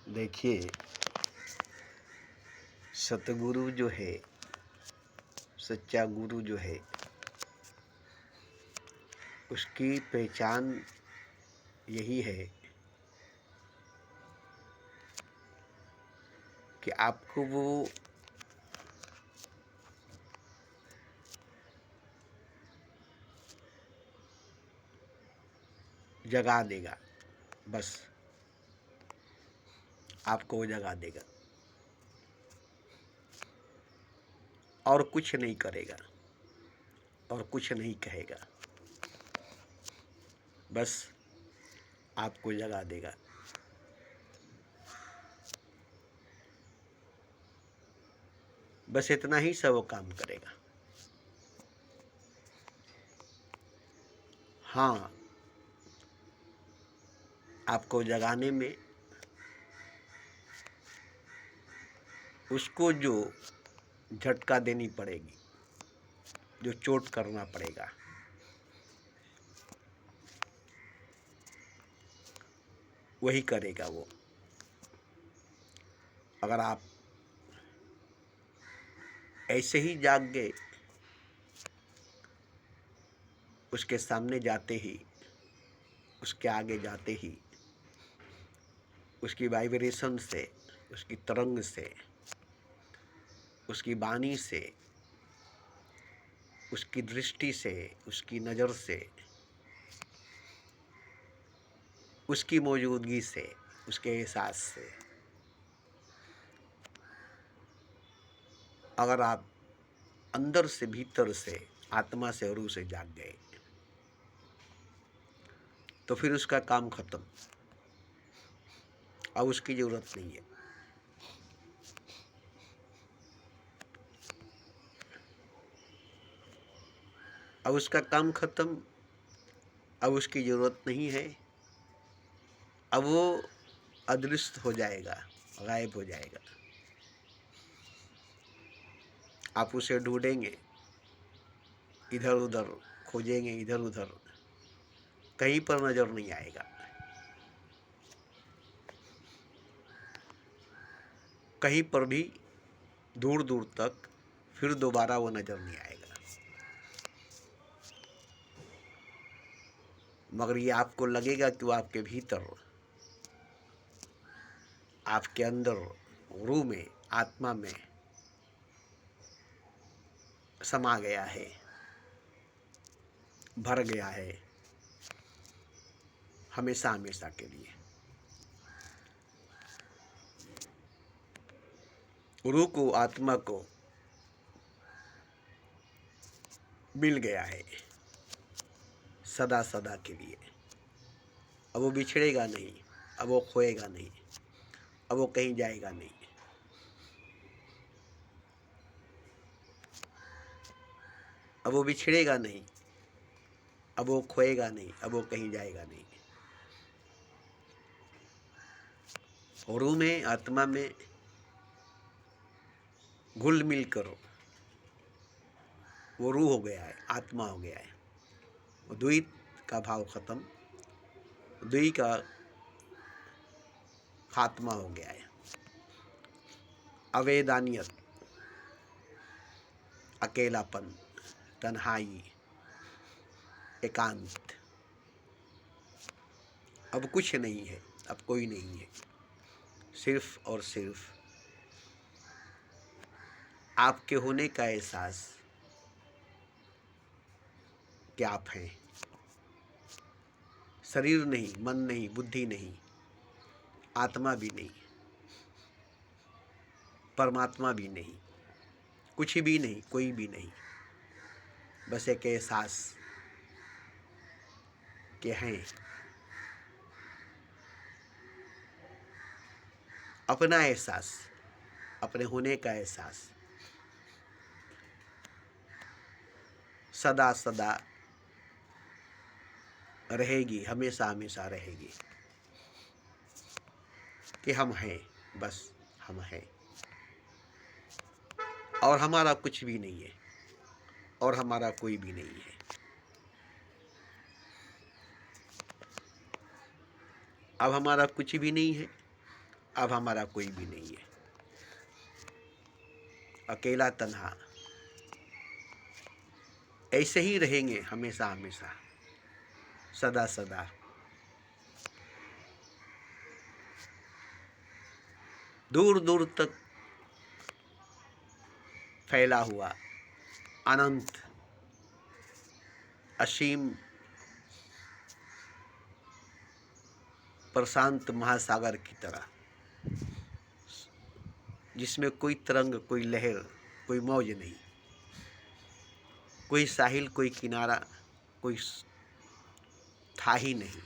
देखिए, सतगुरु जो है, सच्चा गुरु जो है, उसकी पहचान यही है कि आपको वो जगा देगा। बस आपको वो जगा देगा और कुछ नहीं करेगा और कुछ नहीं कहेगा, बस आपको जगा देगा। बस इतना ही सब वो काम करेगा। हाँ, आपको जगाने में उसको जो झटका देनी पड़ेगी, जो चोट करना पड़ेगा, वही करेगा वो। अगर आप ऐसे ही जाग गए, उसके सामने जाते ही, उसके आगे जाते ही, उसकी वाइब्रेशन से, उसकी तरंग से, उसकी वाणी से, उसकी दृष्टि से, उसकी नज़र से, उसकी मौजूदगी से, उसके एहसास से, अगर आप अंदर से, भीतर से, आत्मा से, रूह से जाग गए, तो फिर उसका काम खत्म। अब उसकी जरूरत नहीं है। अब उसका काम खत्म, अब उसकी जरूरत नहीं है। अब वो अदृश्य हो जाएगा, गायब हो जाएगा। आप उसे ढूंढेंगे, इधर उधर खोजेंगे, इधर उधर, कहीं पर नजर नहीं आएगा। कहीं पर भी दूर दूर तक फिर दोबारा वो नजर नहीं आएगा। मगर ये आपको लगेगा कि वो आपके भीतर, आपके अंदर, रूह में, आत्मा में समा गया है, भर गया है, हमेशा हमेशा के लिए। रूह को, आत्मा को मिल गया है सदा सदा के लिए। अब वो बिछड़ेगा नहीं, अब वो खोएगा नहीं, अब वो कहीं जाएगा नहीं। अब वो बिछड़ेगा नहीं, अब वो खोएगा नहीं, अब वो कहीं जाएगा नहीं। और रूह में, आत्मा में घुल मिल कर वो रूह हो गया है, आत्मा हो गया है। वो द्वैत का भाव खत्म, द्वैत का खात्मा हो गया है। अवेदानियत, अकेलापन, तन्हाई, एकांत, अब कुछ नहीं है, अब कोई नहीं है। सिर्फ और सिर्फ आपके होने का एहसास कि आप हैं। शरीर नहीं, मन नहीं, बुद्धि नहीं, आत्मा भी नहीं, परमात्मा भी नहीं, कुछ भी नहीं, कोई भी नहीं। बस एक एहसास कि हैं। अपना एहसास, अपने होने का एहसास सदा सदा रहेगी, हमेशा हमेशा रहेगी कि हम हैं, बस हम हैं। और हमारा कुछ भी नहीं है, और हमारा कोई भी नहीं है। अब हमारा कुछ भी नहीं है, अब हमारा कोई भी नहीं है। अकेला तन्हा ऐसे ही रहेंगे हमेशा हमेशा, सदा सदा। दूर दूर तक फैला हुआ अनंत असीम प्रशांत महासागर की तरह, जिसमें कोई तरंग, कोई लहर, कोई मौज नहीं, कोई साहिल, कोई किनारा, कोई था ही नहीं।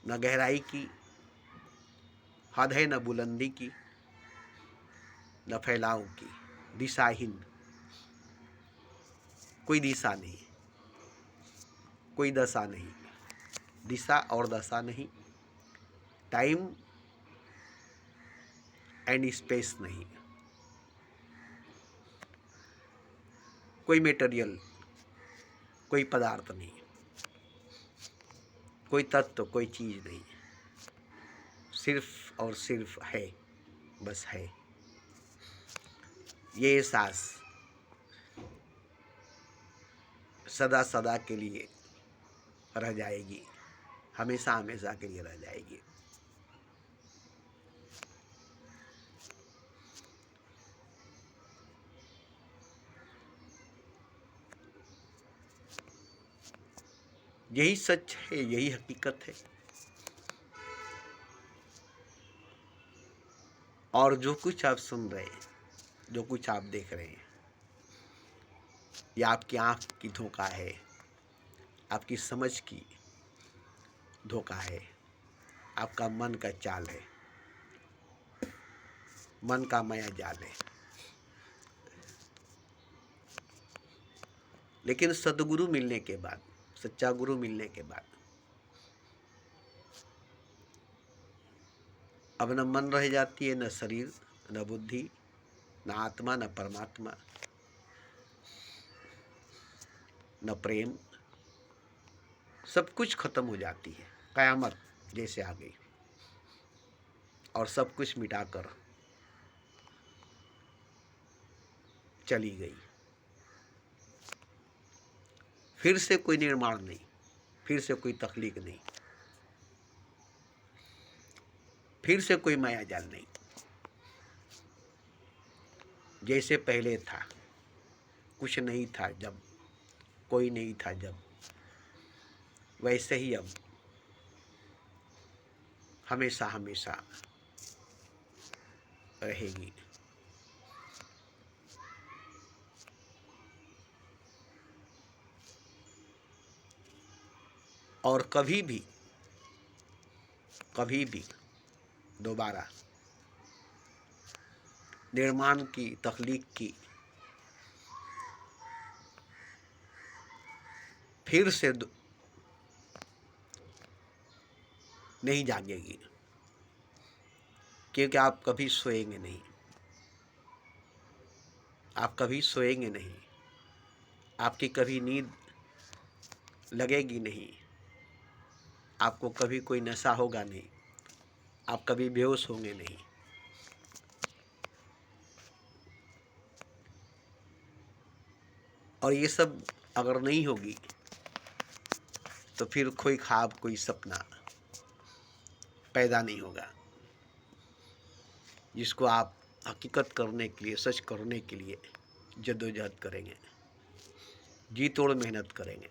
न गहराई की हद है, न बुलंदी की, न फैलाव की, दिशाहीन। कोई दिशा नहीं, कोई दशा नहीं, दिशा और दशा नहीं, टाइम एंड स्पेस नहीं, कोई मेटेरियल, कोई पदार्थ नहीं, कोई तत्व, कोई चीज नहीं, सिर्फ और सिर्फ है, बस है। ये एहसास सदा सदा के लिए रह जाएगी, हमेशा हमेशा के लिए रह जाएगी। यही सच है, यही हकीकत है। और जो कुछ आप सुन रहे हैं, जो कुछ आप देख रहे हैं, यह आपकी आंख की धोखा है, आपकी समझ की धोखा है, आपका मन का चाल है, मन का माया जाल है। लेकिन सदगुरु मिलने के बाद, सच्चा गुरु मिलने के बाद अब न मन रह जाती है, न शरीर, न बुद्धि, न आत्मा, न परमात्मा, न प्रेम। सब कुछ खत्म हो जाती है, कयामत जैसे आ गई और सब कुछ मिटाकर चली गई। फिर से कोई निर्माण नहीं, फिर से कोई तख्लीक नहीं, फिर से कोई माया जाल नहीं। जैसे पहले था, कुछ नहीं था जब, कोई नहीं था जब, वैसे ही अब हमेशा हमेशा रहेगी। और कभी भी दोबारा निर्माण की, तख्लीक की, फिर से नहीं जागेगी, क्योंकि आप कभी सोएंगे नहीं, आप कभी सोएंगे नहीं, आपकी कभी नींद लगेगी नहीं, आपको कभी कोई नशा होगा नहीं, आप कभी बेहोश होंगे नहीं। और ये सब अगर नहीं होगी तो फिर कोई ख्वाब, कोई सपना पैदा नहीं होगा, जिसको आप हकीकत करने के लिए, सच करने के लिए जद्दोजहद करेंगे, जी तोड़ मेहनत करेंगे,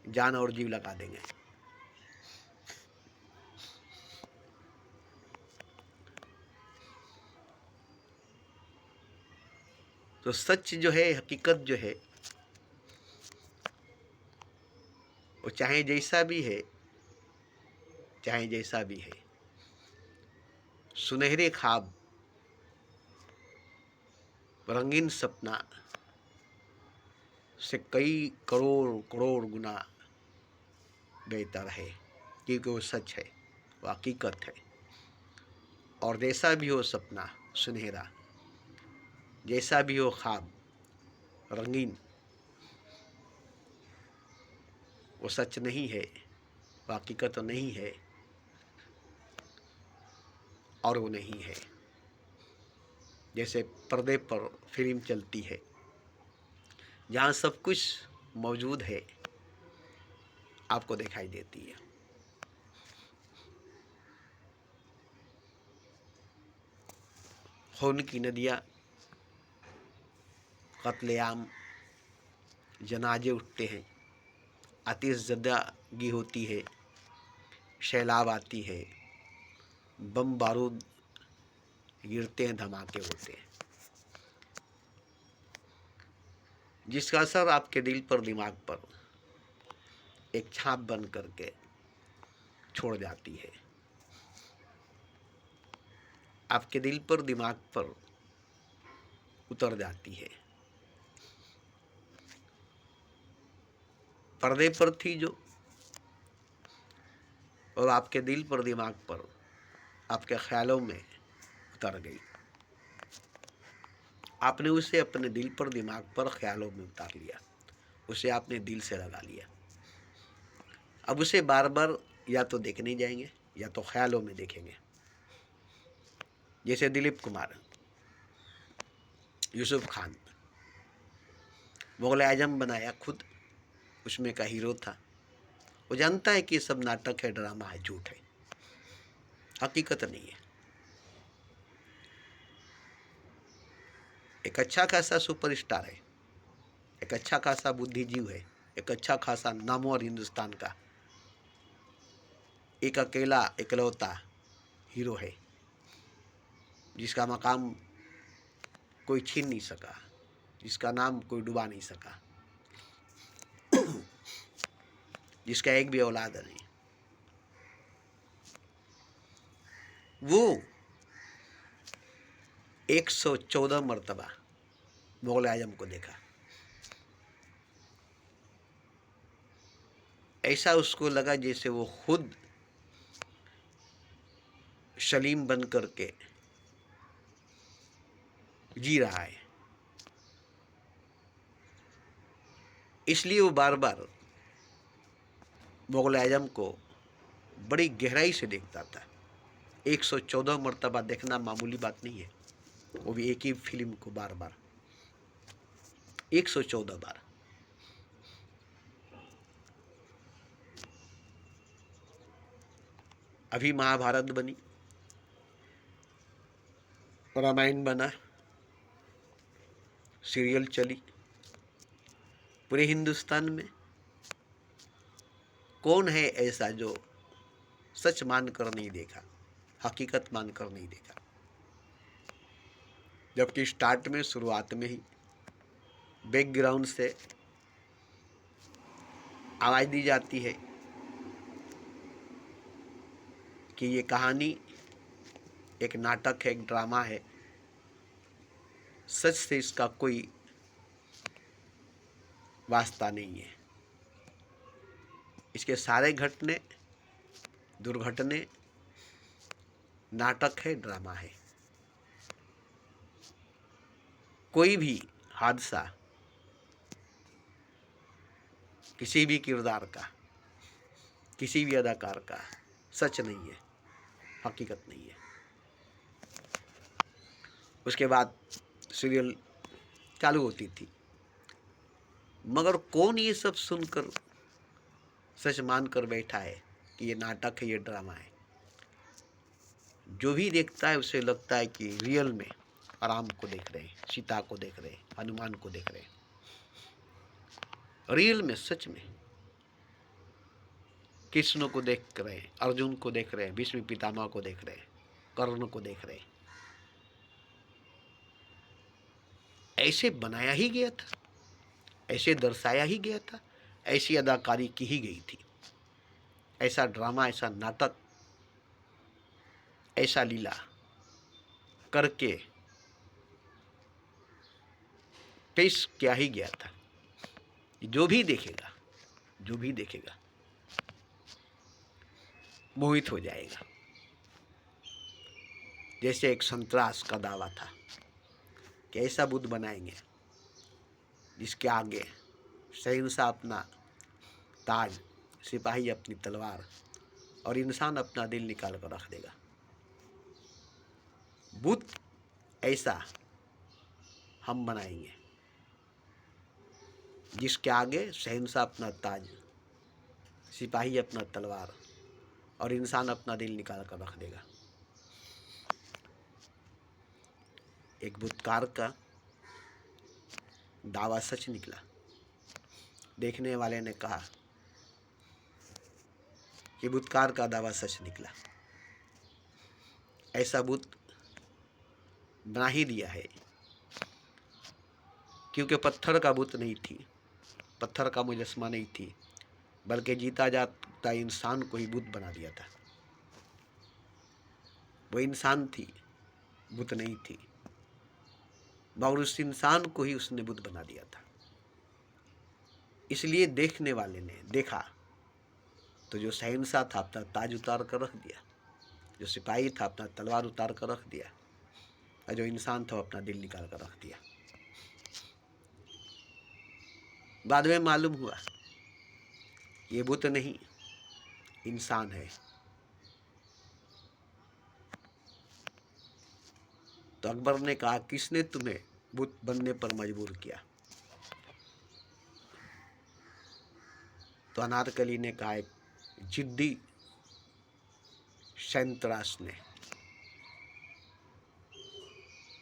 जान और जीव लगा देंगे। तो सच जो है, हकीकत जो है, वो चाहे जैसा भी है, चाहे जैसा भी है, सुनहरे ख्वाब, रंगीन सपना से कई करोड़ करोड़ गुना बेहतर है, क्योंकि वो सच है, वो हकीकत है। और जैसा भी हो सपना सुनहरा, जैसा भी हो ख्वाब रंगीन, वो सच नहीं है, वो हकीकत तो नहीं है और वो नहीं है। जैसे पर्दे पर फिल्म चलती है, जहाँ सब कुछ मौजूद है, आपको दिखाई देती है। खून की नदियाँ, कत्लेआम, जनाजे उठते हैं, आतिशज़दागी होती है, सैलाब आती है, बम बारूद गिरते हैं, धमाके होते हैं, जिसका असर आपके दिल पर, दिमाग पर एक छाप बन करके छोड़ जाती है। आपके दिल पर, दिमाग पर उतर जाती है। पर्दे पर थी जो, और आपके दिल पर, दिमाग पर, आपके ख्यालों में उतर गई। आपने उसे अपने दिल पर, दिमाग पर, ख्यालों में उतार लिया, उसे आपने दिल से लगा लिया। अब उसे बार बार या तो देखने जाएंगे या तो ख्यालों में देखेंगे। जैसे दिलीप कुमार, यूसुफ खान, मुगल आजम बनाया खुद, उसमें का हीरो था। वो जानता है कि ये सब नाटक है, ड्रामा है, झूठ है, हकीकत नहीं है। एक अच्छा खासा सुपरस्टार है, एक अच्छा खासा बुद्धिजीव है, एक अच्छा खासा नामवर हिंदुस्तान का एक अकेला इकलौता हीरो है, जिसका मकाम कोई छीन नहीं सका, जिसका नाम कोई डुबा नहीं सका, जिसका एक भी औलाद नहीं। वो 114 मरतबा मुगल आजम को देखा। ऐसा उसको लगा जैसे वो खुद सलीम बन करके जी रहा है। इसलिए वो बार बार मुगल आजम को बड़ी गहराई से देखता था। 114 मरतबा देखना मामूली बात नहीं है, वो भी एक ही फिल्म को बार बार 114 बार। अभी महाभारत बनी, रामायण बना, सीरियल चली, पूरे हिंदुस्तान में कौन है ऐसा जो सच मानकर नहीं देखा, हकीकत मानकर नहीं देखा। जबकि स्टार्ट में, शुरुआत में ही बैकग्राउंड से आवाज़ दी जाती है कि ये कहानी एक नाटक है, एक ड्रामा है, सच से इसका कोई वास्ता नहीं है। इसके सारे घटने, दुर्घटने नाटक है, ड्रामा है। कोई भी हादसा किसी भी किरदार का, किसी भी अदाकार का सच नहीं है, हकीकत नहीं है। उसके बाद सीरियल चालू होती थी, मगर कौन ये सब सुनकर सच मानकर बैठा है कि ये नाटक है, ये ड्रामा है। जो भी देखता है उसे लगता है कि रियल में राम को देख रहे हैं, सीता को देख रहे हैं, हनुमान को देख रहे हैं, रियल में, सच में कृष्ण को देख रहे हैं, अर्जुन को देख रहे हैं, भीष्म पितामह को देख रहे हैं, कर्ण को देख रहे हैं। ऐसे बनाया ही गया था, ऐसे दर्शाया ही गया था, ऐसी अदाकारी की ही गई थी, ऐसा ड्रामा, ऐसा नाटक, ऐसा लीला करके पेश किया ही गया था। जो भी देखेगा, जो भी देखेगा मोहित हो जाएगा। जैसे एक संतरास का दावा था कि ऐसा बुद्ध बनाएंगे जिसके आगे शहंशाह अपना ताज सिपाही अपनी तलवार और इंसान अपना दिल निकाल कर रख देगा। बुत ऐसा हम बनाएंगे जिसके आगे शहंशाह अपना ताज, सिपाही अपना तलवार और इंसान अपना दिल निकाल कर रख देगा। एक बुतकार का दावा सच निकला। देखने वाले ने कहा कि बुतकार का दावा सच निकला, ऐसा बुत बना ही दिया है, क्योंकि पत्थर का बुत नहीं थी, पत्थर का मुजस्मा नहीं थी, बल्कि जीता जाता इंसान को ही बुत बना दिया था। वो इंसान थी, बुत नहीं थी, मगर उस इंसान को ही उसने बुत बना दिया था। इसलिए देखने वाले ने देखा तो जो शहंशाह था अपना ताज उतार कर रख दिया, जो सिपाही था अपना तलवार उतार कर रख दिया, और जो इंसान था अपना दिल निकाल कर रख दिया। बाद में मालूम हुआ ये बुत नहीं, इंसान है। तो अकबर ने कहा, किसने तुम्हें बुत बनने पर मजबूर किया? तो अनारकली ने कहा, एक जिद्दी सैंतरास ने,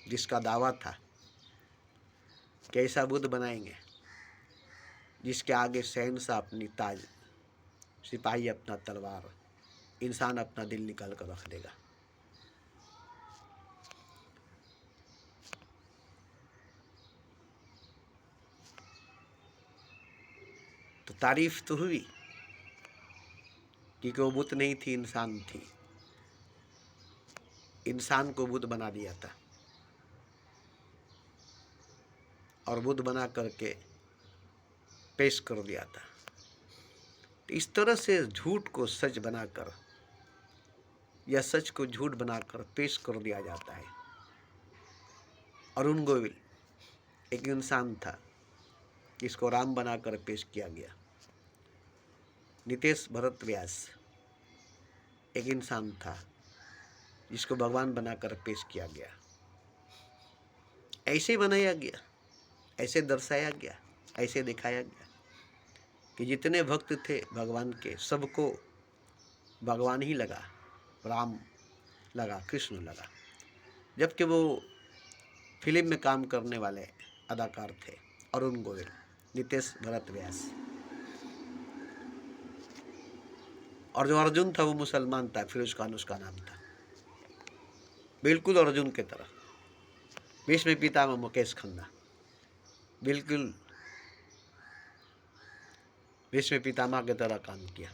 जिसका दावा था कि ऐसा बुत बनाएंगे जिसके आगे शहंशाह अपनी ताज, सिपाही अपना तलवार, इंसान अपना दिल निकाल कर रख देगा। तो तारीफ तो हुई कि वो बुत नहीं थी, इंसान थी, इंसान को बुत बना दिया था और बुत बना करके पेश कर दिया था। तो इस तरह से झूठ को सच बनाकर या सच को झूठ बनाकर पेश कर दिया जाता है। अरुण गोविल एक इंसान था, इसको राम बनाकर पेश किया गया। नितेश भरत व्यास एक इंसान था, जिसको भगवान बनाकर पेश किया गया। ऐसे बनाया गया, ऐसे दर्शाया गया, ऐसे दिखाया गया कि जितने भक्त थे भगवान के, सबको भगवान ही लगा, राम लगा, कृष्ण लगा। जबकि वो फिल्म में काम करने वाले अदाकार थे अरुण गोविल, नितेश भरत व्यास। और जो अर्जुन था वो मुसलमान था, फिरोज खान उसका नाम था, बिल्कुल अर्जुन के तरह। भीष्म पितामह मुकेश खन्ना, बिल्कुल भीष्म पितामह की तरह काम किया।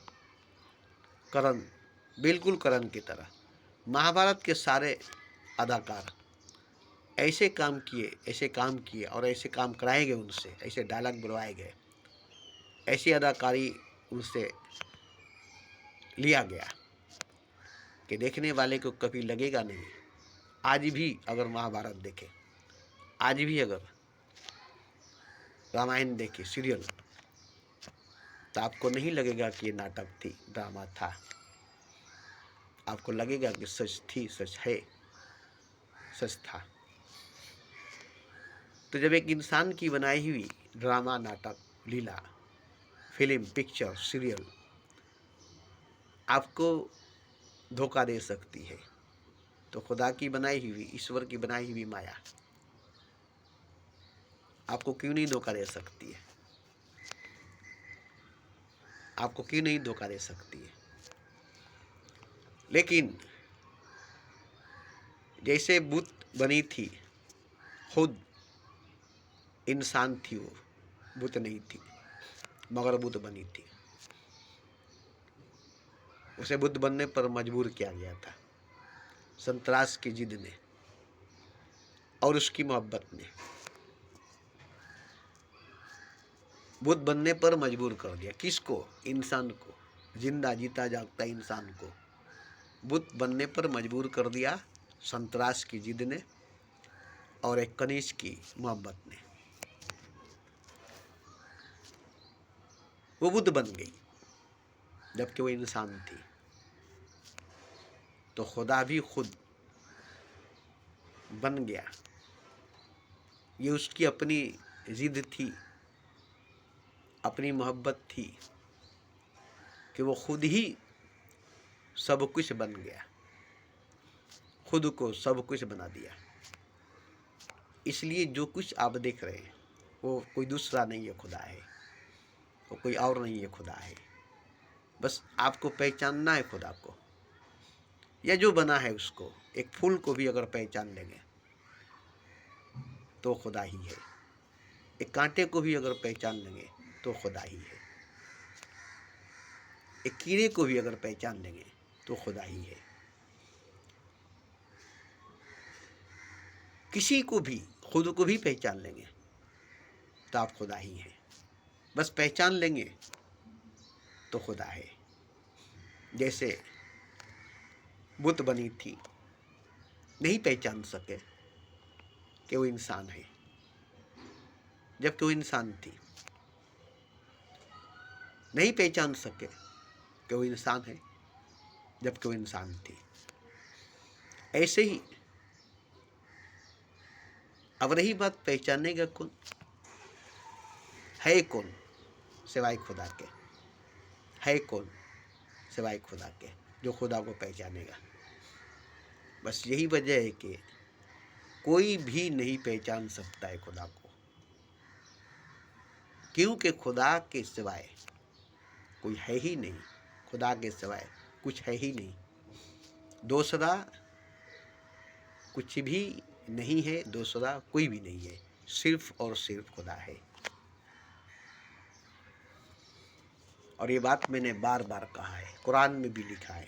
करण, बिल्कुल करण की तरह। महाभारत के सारे अदाकार ऐसे काम किए और ऐसे काम कराए गए उनसे, ऐसे डायलॉग बुलवाए गए, ऐसी अदाकारी उनसे लिया गया कि देखने वाले को कभी लगेगा नहीं। आज भी अगर महाभारत देखे, आज भी अगर रामायण देखे सीरियल, तो आपको नहीं लगेगा कि ये नाटक थी, ड्रामा था। आपको लगेगा कि सच थी, सच है, सच था। तो जब एक इंसान की बनाई हुई ड्रामा, नाटक, लीला, फिल्म, पिक्चर, सीरियल आपको धोखा दे सकती है, तो खुदा की बनाई हुई, ईश्वर की बनाई हुई माया आपको क्यों नहीं धोखा दे सकती है? आपको क्यों नहीं धोखा दे सकती है? लेकिन जैसे बुत बनी थी, खुद इंसान थी, वो बुत नहीं थी, मगर बुत बनी थी। उसे बुत बनने पर मजबूर किया गया था संतरास की जिद ने और उसकी मोहब्बत ने। बुत बनने पर मजबूर कर दिया। किसको? इंसान को, जिंदा जीता जागता इंसान को बुत बनने पर मजबूर कर दिया संतरास की जिद ने और एक कनीज की मोहब्बत ने। वो बुत बन गई। जबकि वो इंसान थी। तो खुदा भी खुद बन गया। ये उसकी अपनी जिद थी, अपनी मोहब्बत थी कि वो खुद ही सब कुछ बन गया, खुद को सब कुछ बना दिया। इसलिए जो कुछ आप देख रहे हैं वो कोई दूसरा नहीं है, खुदा है। वो कोई और नहीं है, खुदा है। बस आपको पहचानना है खुदा को, या जो बना है उसको। एक फूल को भी अगर पहचान लेंगे तो खुदा ही है। एक कांटे को भी अगर पहचान लेंगे तो खुदा ही है। एक कीड़े को भी अगर पहचान लेंगे तो खुदा ही है। किसी को भी, खुद को भी पहचान लेंगे तो आप खुदा ही हैं। बस पहचान लेंगे तो खुदा है। जैसे बुत बनी थी, नहीं पहचान सके कि वो इंसान है, जबकि वो इंसान थी। नहीं पहचान सके कि वो इंसान है, जबकि वो इंसान थी। ऐसे ही अब रही बात पहचानने का, कौन है, कौन सिवाय खुदा के है, कौन सिवाय खुदा के जो खुदा को पहचानेगा। बस यही वजह है कि कोई भी नहीं पहचान सकता है खुदा को, क्योंकि खुदा के सिवाय कोई है ही नहीं। खुदा के सिवाय कुछ है ही नहीं। दूसरा कुछ भी नहीं है, दूसरा कोई भी नहीं है। सिर्फ और सिर्फ खुदा है। और ये बात मैंने बार बार कहा है, कुरान में भी लिखा है।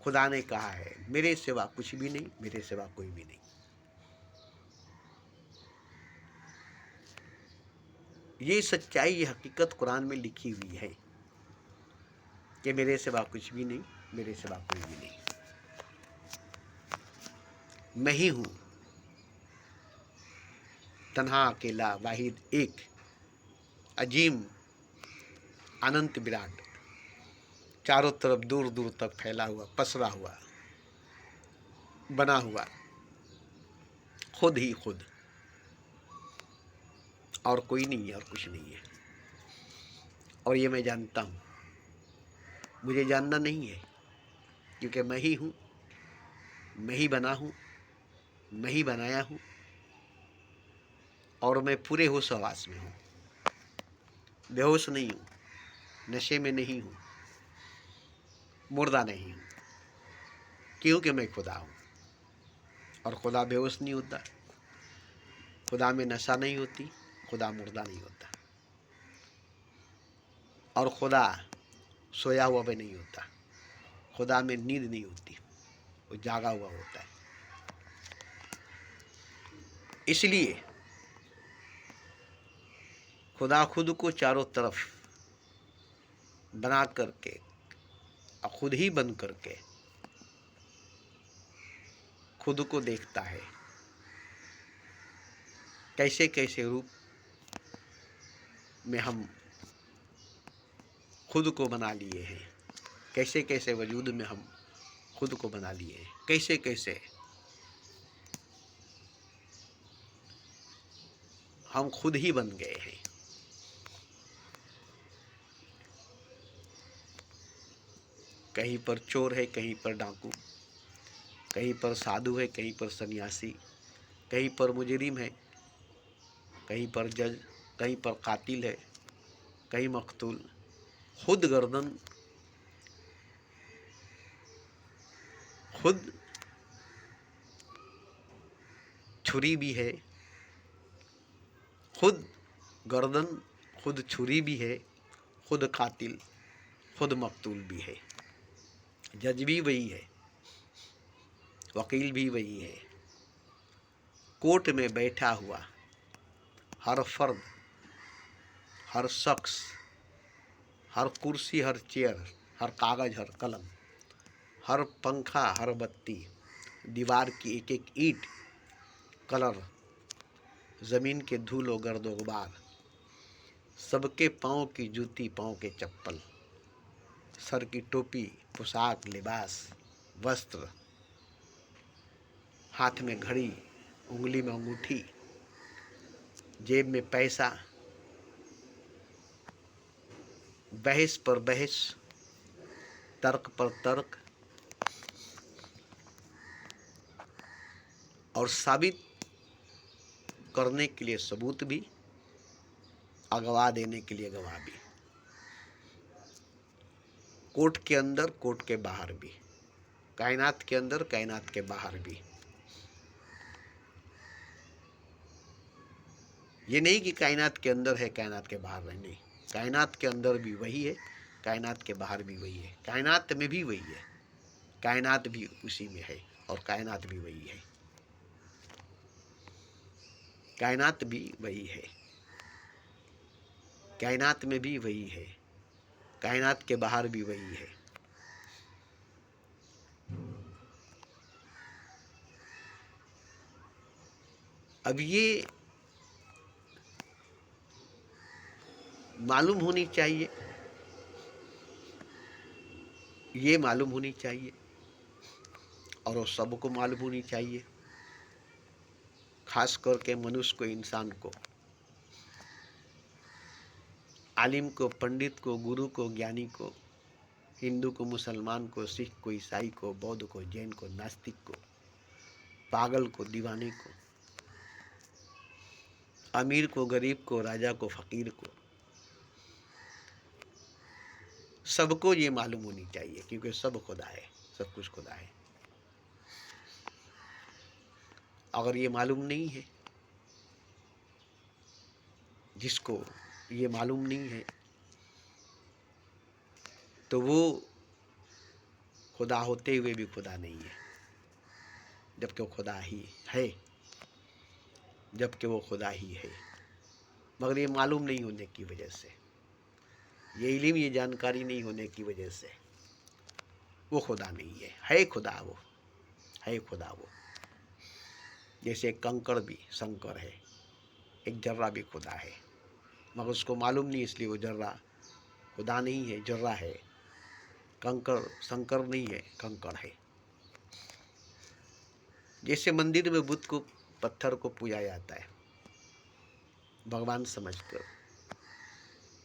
खुदा ने कहा है, मेरे सिवा कुछ भी नहीं, मेरे सिवा कोई भी नहीं। ये सच्चाई, ये हकीकत कुरान में लिखी हुई है कि मेरे सिवा कुछ भी नहीं, मेरे सिवा कोई भी नहीं। मैं ही हूं, तन्हा अकेला वाहिद एक, अजीम अनंत विराट, चारों तरफ दूर दूर तक फैला हुआ, पसरा हुआ, बना हुआ, खुद ही खुद, और कोई नहीं है और कुछ नहीं है। और ये मैं जानता हूँ, मुझे जानना नहीं है, क्योंकि मैं ही हूँ, मैं ही बना हूँ, मैं ही बनाया हूँ, और मैं पूरे होश हवास में हूँ। बेहोश नहीं हूँ, नशे में नहीं हूँ, मुर्दा नहीं हूँ, क्योंकि मैं खुदा हूँ। और खुदा बेहोश नहीं होता, खुदा में नशा नहीं होती, खुदा मुर्दा नहीं होता, और खुदा सोया हुआ भी नहीं होता, खुदा में नींद नहीं होती, वो जागा हुआ होता है। इसलिए खुदा खुद को चारों तरफ बना करके और खुद ही बन करके खुद को देखता है। कैसे कैसे रूप में हम खुद को बना लिए हैं, कैसे कैसे वजूद में हम खुद को बना लिए हैं, कैसे कैसे हम खुद ही बन गए हैं। कहीं पर चोर है, कहीं पर डाकू, कहीं पर साधु है, कहीं पर सन्यासी, कहीं पर मुजरिम है, कहीं पर जज, कहीं पर कातिल है, कहीं मकतूल। खुद गर्दन, खुद छुरी भी है, खुद गर्दन, खुद छुरी भी है, खुद कातिल, खुद मकतूल भी है। जज भी वही है, वकील भी वही है। कोर्ट में बैठा हुआ हर फर्द, हर शख्स, हर कुर्सी, हर चेयर, हर कागज, हर कलम, हर पंखा, हर बत्ती, दीवार की एक एक ईंट, कलर, ज़मीन के धूल और गर्द व गुबार, सबके पाँव की जूती, पाँव के चप्पल, सर की टोपी, पोशाक, लिबास, वस्त्र, हाथ में घड़ी, उंगली में अंगूठी, जेब में पैसा, बहस पर बहस, तर्क पर तर्क, और साबित करने के लिए सबूत भी, अगवा देने के लिए गवाह भी। कोर्ट के अंदर, कोर्ट के बाहर भी, कायनात के अंदर, कायनात के बाहर भी। ये नहीं कि कायनात के अंदर है, कायनात के बाहर नहीं। कायनात के अंदर भी वही है, कायनात के बाहर भी वही है, कायनात में भी वही है, कायनात भी उसी में है और कायनात भी वही है। कायनात भी वही है, कायनात में भी वही है, कायनात के बाहर भी वही है। अब ये मालूम होनी चाहिए, ये मालूम होनी चाहिए और वो सबको मालूम होनी चाहिए, खास करके मनुष्य को, इंसान को, आलिम को, पंडित को, गुरु को, ज्ञानी को, हिंदू को, मुसलमान को, सिख को, ईसाई को, बौद्ध को, जैन को, नास्तिक को, पागल को, दीवाने को, अमीर को, गरीब को, राजा को, फकीर को, सबको ये मालूम होनी चाहिए, क्योंकि सब खुदा है, सब कुछ खुदा है। अगर ये मालूम नहीं है, जिसको ये मालूम नहीं है, तो वो खुदा होते हुए भी खुदा नहीं है, जबकि वो खुदा ही है, जबकि वो खुदा ही है। मगर ये मालूम नहीं होने की वजह से, ये इल्म, ये जानकारी नहीं होने की वजह से वो खुदा नहीं है खुदा वो, है खुदा वो। जैसे एक कंकड़ भी शंकर है, एक जर्रा भी खुदा है, मगर उसको मालूम नहीं, इसलिए वो जर्रा खुदा नहीं है, जर्रा है। कंकड़ शंकर नहीं है, कंकड़ है। जैसे मंदिर में बुद्ध को, पत्थर को पूजा जाता है, भगवान समझकर,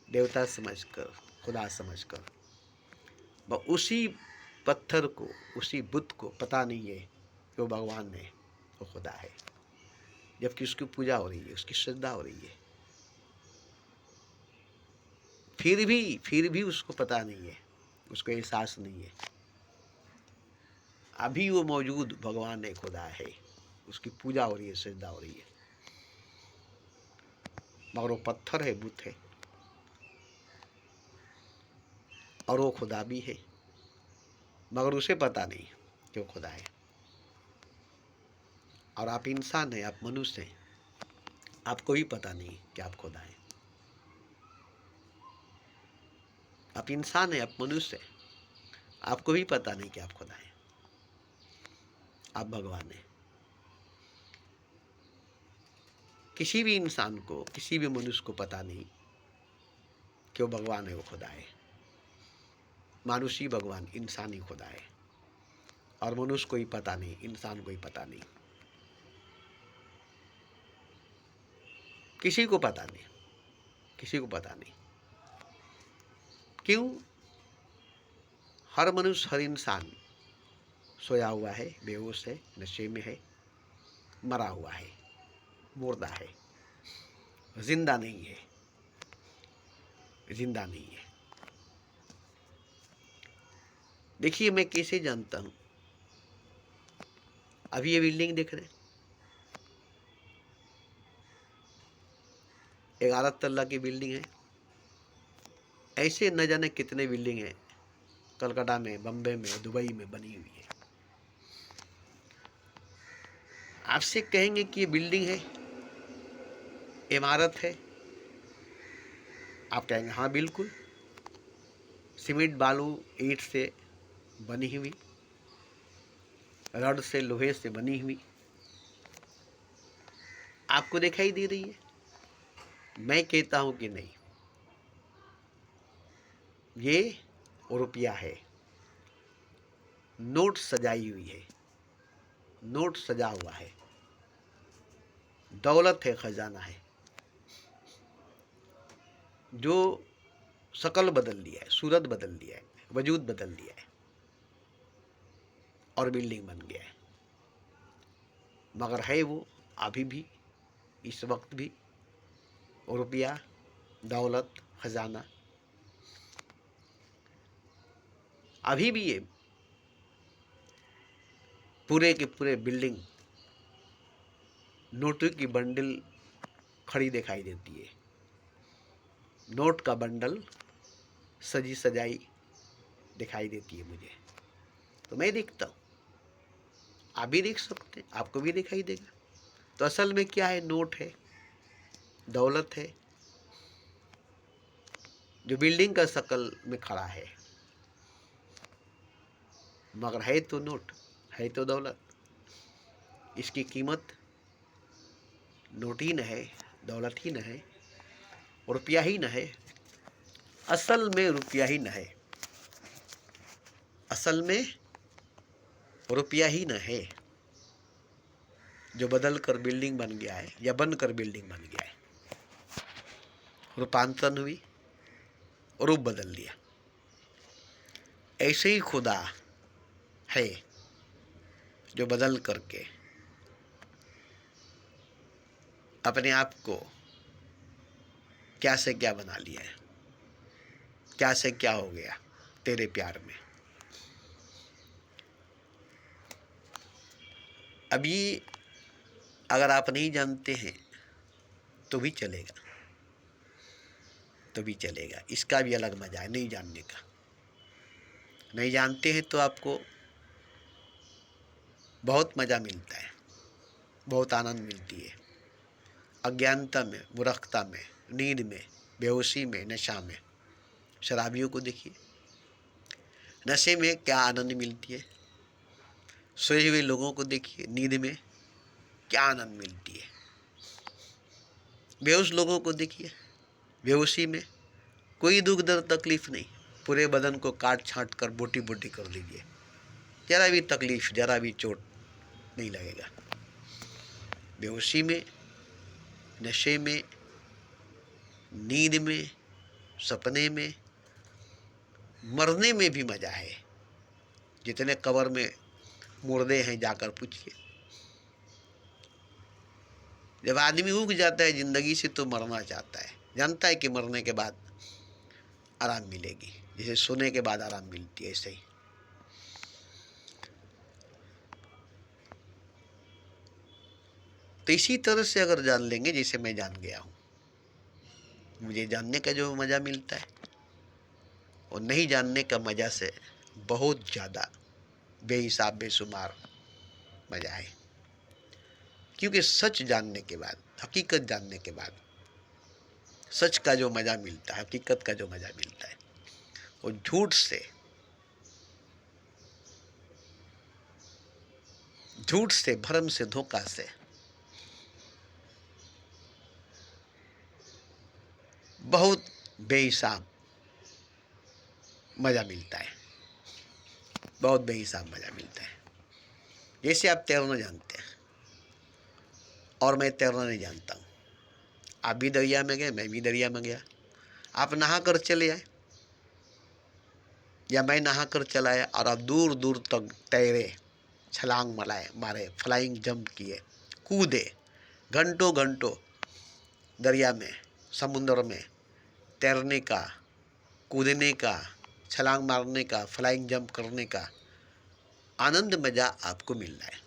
देवता समझकर, खुदा समझकर, उसी पत्थर को, उसी बुद्ध को पता नहीं है कि वो भगवान है, वो खुदा है, जबकि उसकी पूजा हो रही है, उसकी श्रद्धा हो रही है। फिर भी उसको पता नहीं है, उसको एहसास नहीं है, अभी वो मौजूद भगवान है, खुदा है, उसकी पूजा हो रही है, श्रद्धा हो रही है, मगर वो पत्थर है, बुत है, और वो खुदा भी है, मगर उसे पता नहीं कि वो खुदा है। और आप इंसान हैं, आप मनुष्य हैं, आपको भी पता नहीं कि आप खुदा हैं। आप इंसान हैं, आप मनुष्य हैं, आपको भी पता नहीं कि आप खुदा हैं, आप भगवान हैं। किसी भी इंसान को, किसी भी मनुष्य को पता नहीं कि वो भगवान है, वो खुदा है। मानुषी भगवान, इंसानी खुदा है, और मनुष्य को ही पता नहीं, इंसान को ही पता नहीं, किसी को पता नहीं, किसी को पता नहीं। क्यों? हर मनुष्य, हर इंसान सोया हुआ है, बेहोश है, नशे में है, मरा हुआ है, मुर्दा है, जिंदा नहीं है, जिंदा नहीं है। देखिए, मैं कैसे जानता हूं? अभी ये बिल्डिंग देख रहे हैं, 11 तल्ला की बिल्डिंग है। ऐसे न जाने कितने बिल्डिंग है कलकत्ता में, बम्बई में, दुबई में बनी हुई है। आपसे कहेंगे कि ये बिल्डिंग है, इमारत है, आप कहेंगे हाँ बिल्कुल, सीमेंट, बालू, ईंट से बनी हुई, रड से, लोहे से बनी हुई, आपको दिखाई दे रही है। मैं कहता हूं कि नहीं, ये रुपया है, नोट सजाई हुई है, नोट सजा हुआ है, दौलत है, खजाना है, जो शकल बदल लिया है, सूरत बदल लिया है, वजूद बदल लिया है और बिल्डिंग बन गया है। मगर है वो अभी भी, इस वक्त भी, रुपया, दौलत, खजाना अभी भी ये पूरे के पूरे बिल्डिंग नोटों की बंडल खड़ी दिखाई देती है। नोट का बंडल सजी सजाई दिखाई देती है मुझे, तो मैं देखता हूँ, आप भी देख सकते हैं, आपको भी दिखाई देगा। तो असल में क्या है? नोट है, दौलत है, जो बिल्डिंग का शक्ल में खड़ा है, मगर है तो नोट, है तो दौलत। इसकी कीमत नोट ही न है, दौलत ही न है, रुपया ही न है, असल में रुपया ही न है, असल में रुपया ही न है, जो बदल कर बिल्डिंग बन गया है या बनकर बिल्डिंग बन गया है। रूपांतरण हुई, रूप बदल लिया। ऐसे ही खुदा है जो बदल करके अपने आप को क्या से क्या बना लिया है, क्या से क्या हो गया तेरे प्यार में। अभी अगर आप नहीं जानते हैं तो भी चलेगा, तो भी चलेगा, इसका भी अलग मजा है नहीं जानने का। नहीं जानते हैं तो आपको बहुत मज़ा मिलता है, बहुत आनंद मिलती है। अज्ञानता में, मूर्खता में, नींद में, बेहोशी में, नशा में। शराबियों को देखिए, नशे में क्या आनंद मिलती है। सोए हुए लोगों को देखिए, नींद में क्या आनंद मिलती है। बेहोश लोगों को देखिए, बेहोशी में कोई दुख दर्द तकलीफ नहीं, पूरे बदन को काट छांट कर बोटी बोटी कर दीजिए, जरा भी तकलीफ, जरा भी चोट नहीं लगेगा। बेहोशी में, नशे में, नींद में, सपने में, मरने में भी मजा है। जितने कब्र में मुर्दे हैं जाकर पूछिए। जब आदमी उग जाता है जिंदगी से तो मरना चाहता है, जानता है कि मरने के बाद आराम मिलेगी, जैसे सोने के बाद आराम मिलती है, ऐसे ही। तो इसी तरह से अगर जान लेंगे जैसे मैं जान गया हूँ, मुझे जानने का जो मज़ा मिलता है और नहीं जानने का मज़ा से बहुत ज़्यादा, बेहिसाब बेशुमार मज़ा है। क्योंकि सच जानने के बाद, हकीकत जानने के बाद सच का जो मज़ा मिलता है, हकीकत का जो मज़ा मिलता है, वो झूठ से, भ्रम से, धोखा से बहुत बेहिसाब मज़ा मिलता है, बहुत बेहिसाब मज़ा मिलता है। जैसे आप तैरना जानते हैं और मैं तैरना नहीं जानता हूँ, आप भी दरिया में गए, मैं भी दरिया में गया, आप नहा कर चले आए या मैं नहा कर चला आया और आप दूर दूर तक तैरे, छलांग मारे, फ्लाइंग जंप किए, कूदे, घंटों घंटों दरिया में, समुद्र में तैरने का, कूदने का, छलांग मारने का, फ्लाइंग जंप करने का आनंद, मज़ा आपको मिल रहा है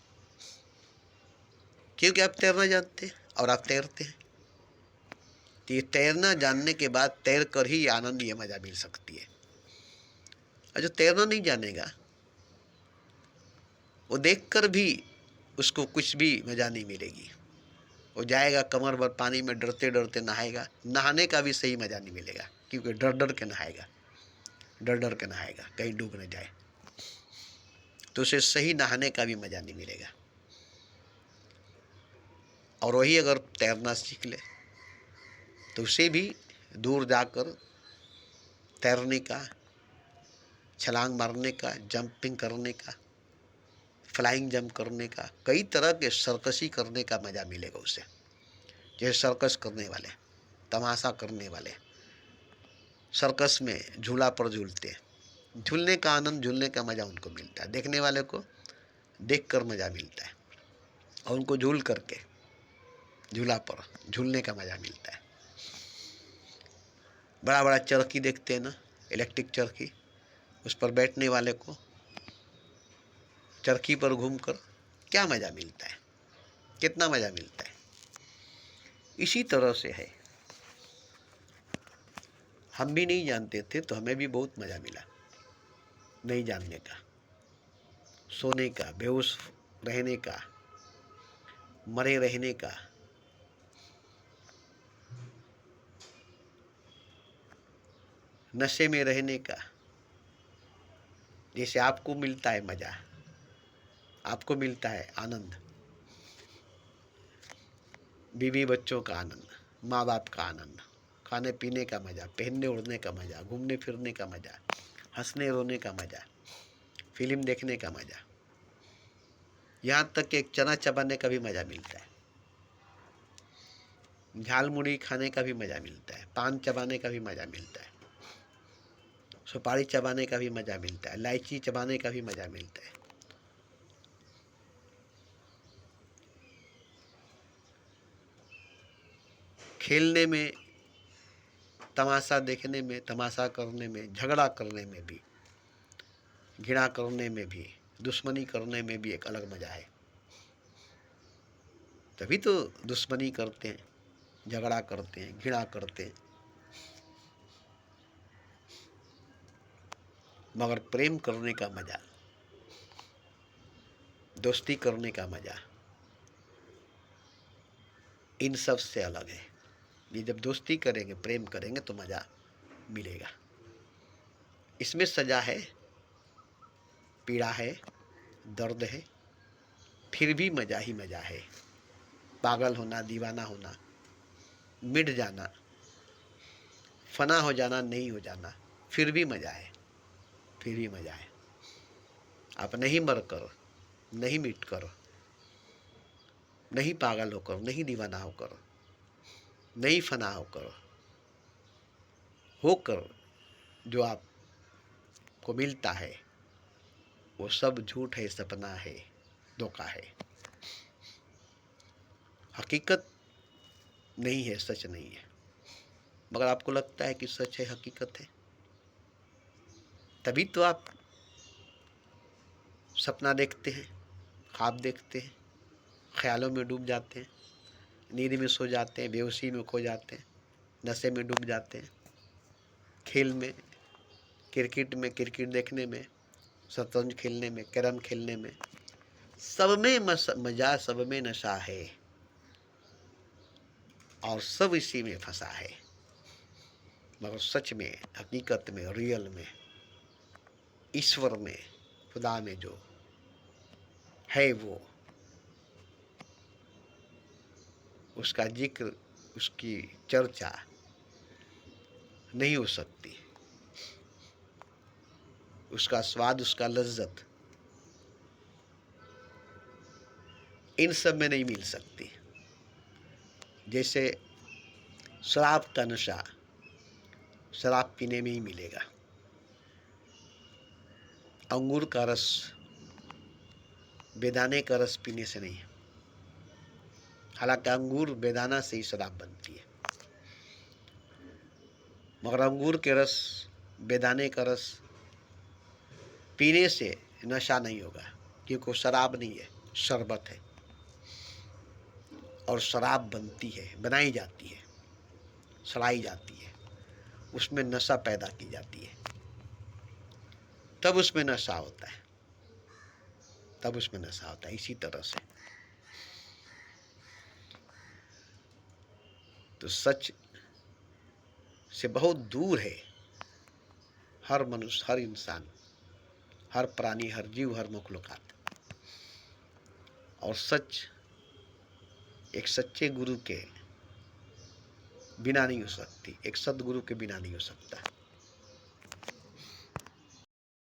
क्योंकि आप तैरना जानते हैं और आप तैरते हैं। तो ये तैरना जानने के बाद तैर कर ही आनंद, ये मज़ा मिल सकती है। और जो तैरना नहीं जानेगा वो देखकर भी उसको कुछ भी मज़ा नहीं मिलेगी। वो जाएगा कमर भर पानी में, डरते डरते नहाएगा, नहाने का भी सही मज़ा नहीं मिलेगा क्योंकि डर डर के नहाएगा, डर डर के नहाएगा कहीं डूब न जाए, तो उसे सही नहाने का भी मज़ा नहीं मिलेगा। और वही अगर तैरना सीख ले तो उसे भी दूर जाकर तैरने का, छलांग मारने का, जंपिंग करने का, फ्लाइंग जंप करने का, कई तरह के सर्कसी करने का मज़ा मिलेगा उसे। जैसे सर्कस करने वाले, तमाशा करने वाले सर्कस में झूला पर झूलते हैं, झूलने का आनंद, झूलने का मज़ा उनको मिलता है, देखने वाले को देखकर मज़ा मिलता है, और उनको झूल करके झूला पर झूलने का मज़ा मिलता है। बड़ा बड़ा चरखी देखते हैं ना, इलेक्ट्रिक चरखी, उस पर बैठने वाले को चरखी पर घूमकर क्या मज़ा मिलता है, कितना मज़ा मिलता है। इसी तरह से है, हम भी नहीं जानते थे तो हमें भी बहुत मज़ा मिला नहीं जानने का, सोने का, बेहोश रहने का, मरे रहने का, नशे में रहने का। जैसे आपको मिलता है मज़ा, आपको मिलता है आनंद, बीवी बच्चों का आनंद, माँ बाप का आनंद, खाने पीने का मज़ा, पहनने ओढ़ने का मज़ा, घूमने फिरने का मज़ा, हंसने रोने का मज़ा, फिल्म देखने का मज़ा, यहाँ तक कि एक चना चबाने का भी मज़ा मिलता है, झाल मुड़ी खाने का भी मज़ा मिलता है, पान चबाने का भी मज़ा मिलता है, सुपारी चबाने का भी मज़ा मिलता है, इलायची चबाने का भी मज़ा मिलता है। खेलने में, तमाशा देखने में, तमाशा करने में, झगड़ा करने में भी, घृणा करने में भी, दुश्मनी करने में भी एक अलग मज़ा है। तभी तो दुश्मनी करते हैं, झगड़ा करते हैं, घृणा करते हैं, मगर प्रेम करने का मज़ा, दोस्ती करने का मज़ा इन सब से अलग है। ये जब दोस्ती करेंगे, प्रेम करेंगे तो मज़ा मिलेगा। इसमें सजा है, पीड़ा है, दर्द है, फिर भी मज़ा ही मज़ा है। पागल होना, दीवाना होना, मिट जाना, फना हो जाना, नहीं हो जाना, फिर भी मज़ा है, फिर भी मज़ा है। आप नहीं मर कर, नहीं मिट कर, नहीं पागल होकर, नहीं दीवाना होकर, नहीं फना होकर जो आपको मिलता है वो सब झूठ है, सपना है, धोखा है, हकीकत नहीं है, सच नहीं है। मगर आपको लगता है कि सच है, हकीकत है, तभी तो आप सपना देखते हैं, ख्वाब देखते हैं, ख्यालों में डूब जाते हैं, नींद में सो जाते हैं, बेहोशी में खो जाते हैं, नशे में डूब जाते हैं, खेल में, क्रिकेट देखने में, शतरंज खेलने में, कैरम खेलने में, सब में मजा, सब में नशा है, और सब इसी में फंसा है। मगर सच में, हकीकत में, रियल में, ईश्वर में, खुदा में जो है वो, उसका जिक्र, उसकी चर्चा नहीं हो सकती, उसका स्वाद, उसका लज्जत इन सब में नहीं मिल सकती। जैसे शराब का नशा शराब पीने में ही मिलेगा, अंगूर का रस बेदाने का रस पीने से नहीं, हालांकि अंगूर बेदाना से ही शराब बनती है, मगर अंगूर के रस, बेदाने का रस पीने से नशा नहीं होगा, क्योंकि वो शराब नहीं है, शरबत है। और शराब बनती है, बनाई जाती है, सड़ाई जाती है, उसमें नशा पैदा की जाती है, तब उसमें नशा होता है, तब उसमें नशा होता है। इसी तरह से तो सच से बहुत दूर है हर मनुष्य, हर इंसान, हर प्राणी, हर जीव, हर मखलूकात। और सच एक सच्चे गुरु के बिना नहीं हो सकती, एक सद्गुरु के बिना नहीं हो सकता।